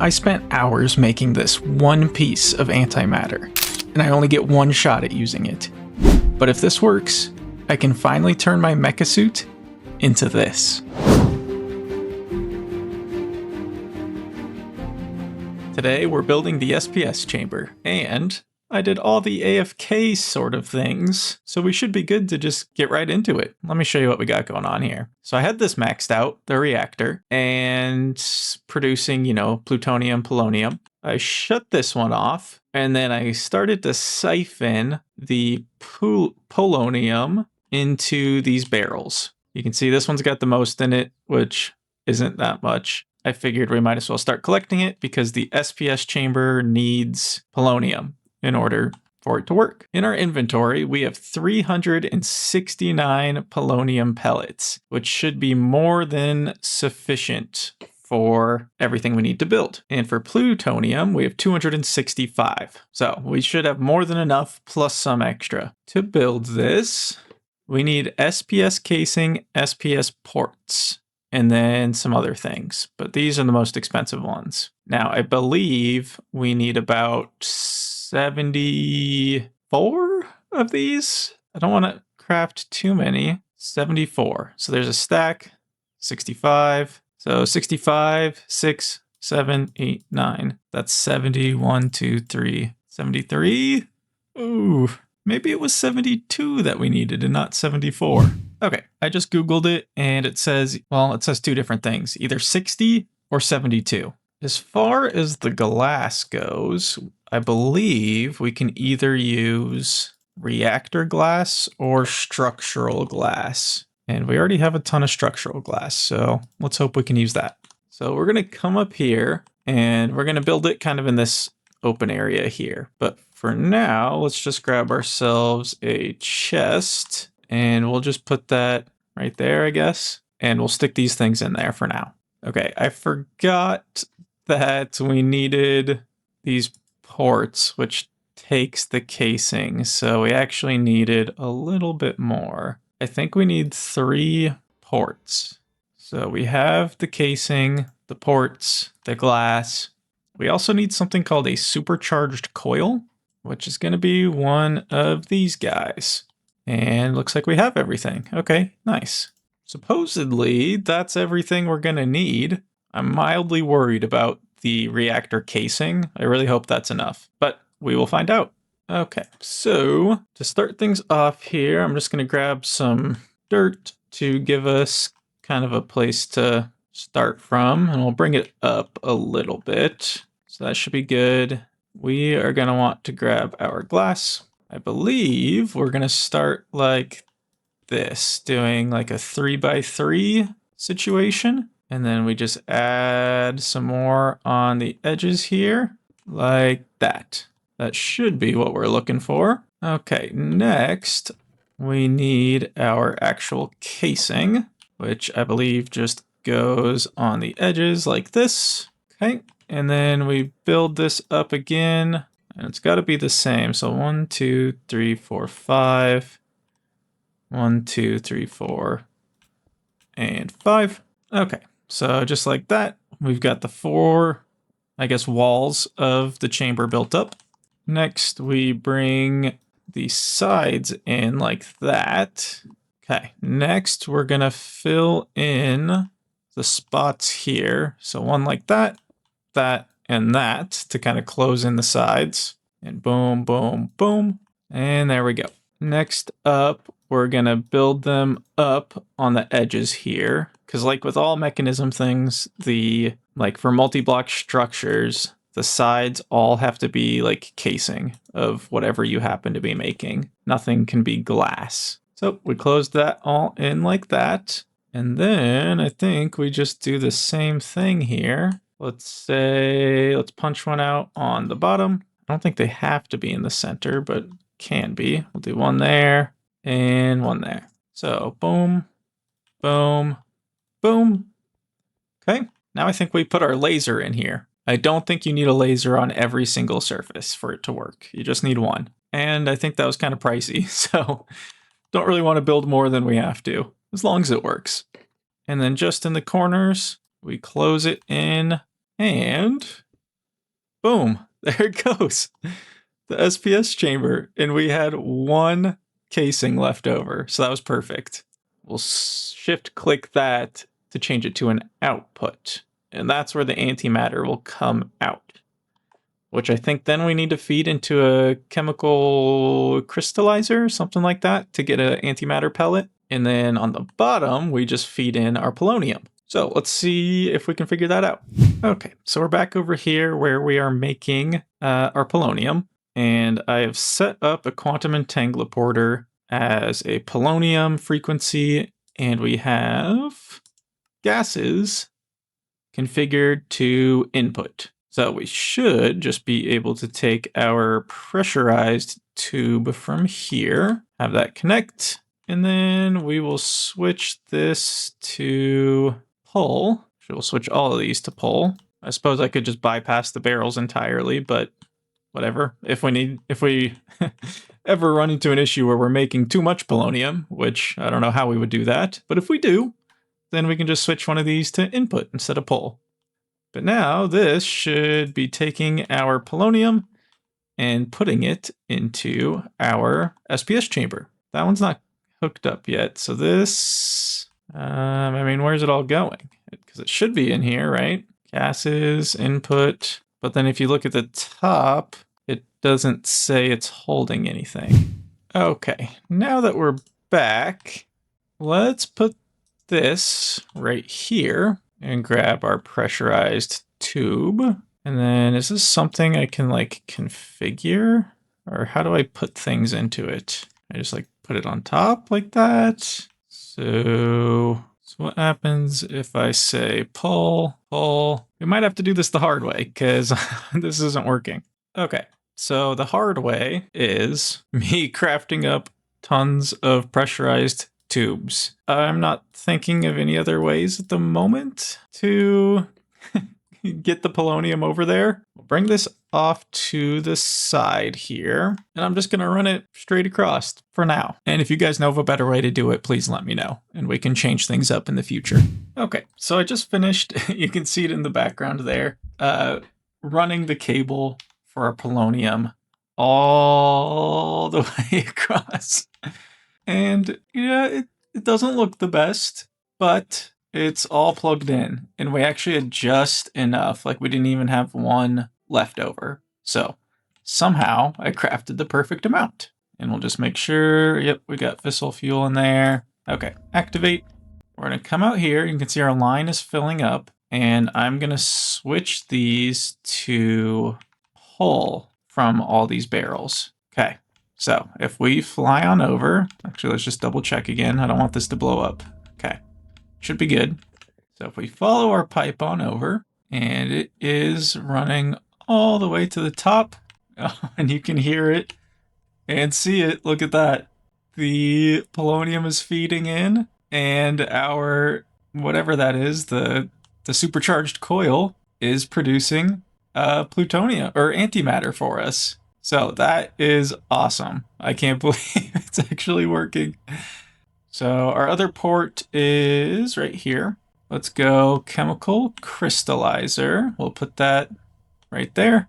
I spent hours making this one piece of antimatter, and I only get one shot at using it. But if this works, I can finally turn my Mekasuit into this. Today we're building the SPS Chamber, and I did all the AFK sort of things, so we should be good to just get right into it. Let me show you what we got going on here. So I had this maxed out, the reactor, and producing, plutonium, polonium. I shut this one off, and then I started to siphon the polonium into these barrels. You can see this one's got the most in it, which isn't that much. I figured we might as well start collecting it because the SPS chamber needs polonium in order for it to work. In our inventory, we have 369 polonium pellets, which should be more than sufficient for everything we need to build. And for plutonium, we have 265. So we should have more than enough plus some extra. To build this, we need SPS casing, SPS ports, and then some other things. But these are the most expensive ones. Now, I believe we need about 74 of these. I don't want to craft too many. 74. So there's a stack, 65. So 65, 6, 7, 8, 9. That's 70, 1, 2, 3, 73. Ooh, maybe it was 72 that we needed and not 74. Okay, I just Googled it and it says two different things, either 60 or 72. As far as the glass goes, I believe we can either use reactor glass or structural glass. And we already have a ton of structural glass, so let's hope we can use that. So we're gonna come up here and we're gonna build it kind of in this open area here. But for now, let's just grab ourselves a chest and we'll just put that right there, I guess. And we'll stick these things in there for now. Okay, I forgot that we needed these ports, which takes the casing. So we actually needed a little bit more. I think we need 3 ports. So we have the casing, the ports, the glass. We also need something called a supercharged coil, which is going to be one of these guys. And looks like we have everything. Okay, nice. Supposedly, that's everything we're going to need. I'm mildly worried about the reactor casing. I really hope that's enough, but we will find out. Okay, so to start things off here, I'm just going to grab some dirt to give us kind of a place to start from, and we'll bring it up a little bit. So that should be good. We are going to want to grab our glass. I believe we're going to start like this, doing like a 3x3 situation. And then we just add some more on the edges here, like that. That should be what we're looking for. Okay, next we need our actual casing, which I believe just goes on the edges like this. Okay, and then we build this up again, and it's got to be the same. So 1, 2, 3, 4, 5. 1, 2, 3, 4, and 5. Okay, so just like that, we've got the 4, walls of the chamber built up. Next, we bring the sides in like that. Okay, next we're gonna fill in the spots here. So one like that, that, and that to kind of close in the sides. And boom, boom, boom. And there we go. Next up, we're gonna build them up on the edges here. Because like with all mechanism things, for multi-block structures, the sides all have to be like casing of whatever you happen to be making. Nothing can be glass. So we closed that all in like that. And then I think we just do the same thing here. Let's punch one out on the bottom. I don't think they have to be in the center, but can be. We'll do one there and one there. So boom, boom, boom. Okay, now I think we put our laser in here. I don't think you need a laser on every single surface for it to work. You just need one. And I think that was kind of pricey, so don't really want to build more than we have to, as long as it works. And then just in the corners, we close it in, and Boom, there it goes. The SPS chamber, and we had one casing left over, so that was perfect. We'll shift click that to change it to an output, and that's where the antimatter will come out, which I think then we need to feed into a chemical crystallizer, something like that, to get an antimatter pellet. And then on the bottom, we just feed in our polonium. So let's see if we can figure that out. Okay, so we're back over here where we are making our polonium. And I have set up a quantum entangloporter as a polonium frequency. And we have gases configured to input. So we should just be able to take our pressurized tube from here, have that connect, and then we will switch this to pull. So we'll switch all of these to pull. I suppose I could just bypass the barrels entirely, but whatever. If we ever run into an issue where we're making too much polonium, which I don't know how we would do that, but if we do, then we can just switch one of these to input instead of pull. But now this should be taking our polonium and putting it into our SPS chamber. That one's not hooked up yet. So this, I mean, where's it all going? Because it should be in here, right? Gases, input. But then if you look at the top, it doesn't say it's holding anything. Okay, now that we're back, let's put this right here and grab our pressurized tube. And then is this something I can like configure? Or how do I put things into it? I just like put it on top like that. So what happens if I say pull, pull? We might have to do this the hard way because this isn't working. Okay, so the hard way is me crafting up tons of pressurized tubes. I'm not thinking of any other ways at the moment to get the polonium over there. We'll bring this off to the side here, and I'm just going to run it straight across for now. And if you guys know of a better way to do it, please let me know, and we can change things up in the future. Okay, so I just finished, you can see it in the background there, running the cable for our polonium all the way across. And yeah, it doesn't look the best, but it's all plugged in, and we actually had just enough. Like we didn't even have one left over. So somehow I crafted the perfect amount, and we'll just make sure. Yep, we got fissile fuel in there. Okay, activate. We're gonna come out here. You can see our line is filling up, and I'm gonna switch these to pull from all these barrels. Okay. So if we fly on over, actually, let's just double check again. I don't want this to blow up. Okay, should be good. So if we follow our pipe on over, and it is running all the way to the top, and you can hear it and see it. Look at that. The polonium is feeding in, and our, whatever that is, the supercharged coil is producing plutonium or antimatter for us. So that is awesome. I can't believe it's actually working. So our other port is right here. Let's go chemical crystallizer. We'll put that right there.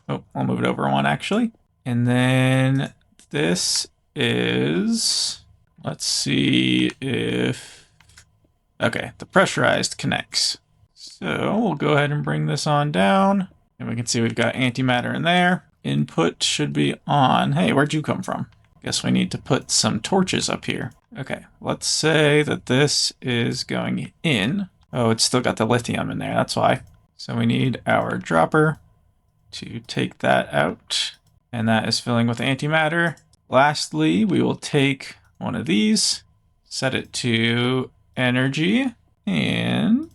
Oh, I'll move it over one actually. And then this is, let's see if, okay, the pressurized connects. So we'll go ahead and bring this on down. And we can see we've got antimatter in there. Input should be on. Hey, where'd you come from? Guess we need to put some torches up here. Okay, let's say that this is going in. Oh, it's still got the lithium in there, that's why. So we need our dropper to take that out, and that is filling with antimatter. Lastly, we will take one of these, set it to energy, and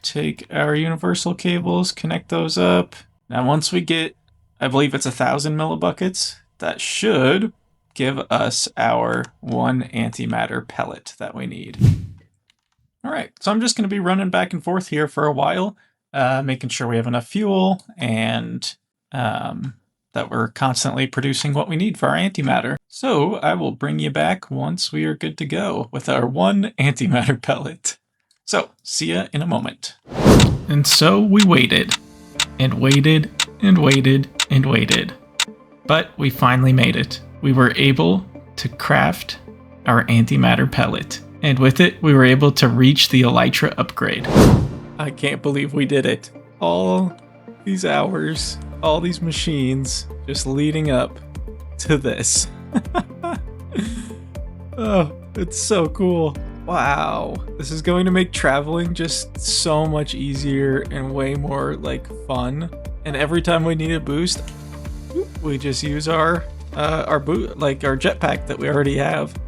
take our universal cables, connect those up. Now once we get, I believe it's 1,000 millibuckets, that should give us our one antimatter pellet that we need. All right, so I'm just going to be running back and forth here for a while, making sure we have enough fuel and that we're constantly producing what we need for our antimatter. So I will bring you back once we are good to go with our one antimatter pellet. So see ya in a moment. And so we waited and waited and waited and waited. But we finally made it. We were able to craft our antimatter pellet. And with it, we were able to reach the Elytra upgrade. I can't believe we did it. All these hours, all these machines, just leading up to this. Oh, it's so cool. Wow. This is going to make traveling just so much easier and way more like fun. And every time we need a boost, we just use our boot, like our jetpack that we already have.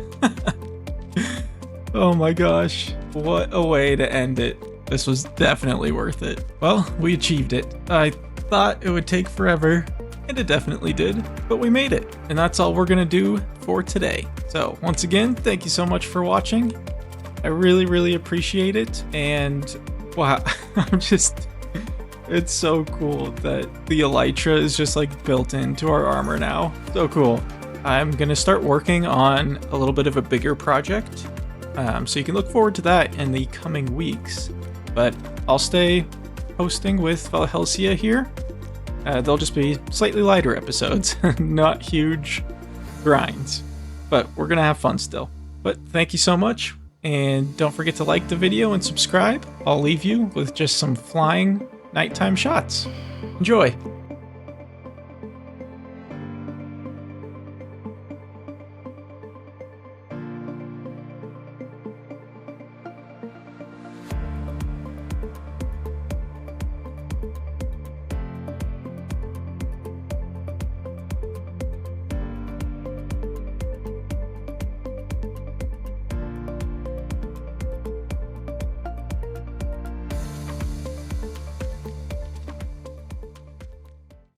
Oh my gosh, what a way to end it. This was definitely worth it. Well, we achieved it. I thought it would take forever, and it definitely did, but we made it. And that's all we're gonna do for today. So once again, thank you so much for watching. I really, really appreciate it. And wow, it's so cool that the Elytra is just like built into our armor now. So cool. I'm gonna start working on a little bit of a bigger project. So you can look forward to that in the coming weeks. But I'll stay posting with Valhelsia here. They'll just be slightly lighter episodes, not huge grinds. But we're gonna have fun still. But thank you so much, and don't forget to like the video and subscribe. I'll leave you with just some flying nighttime shots. Enjoy!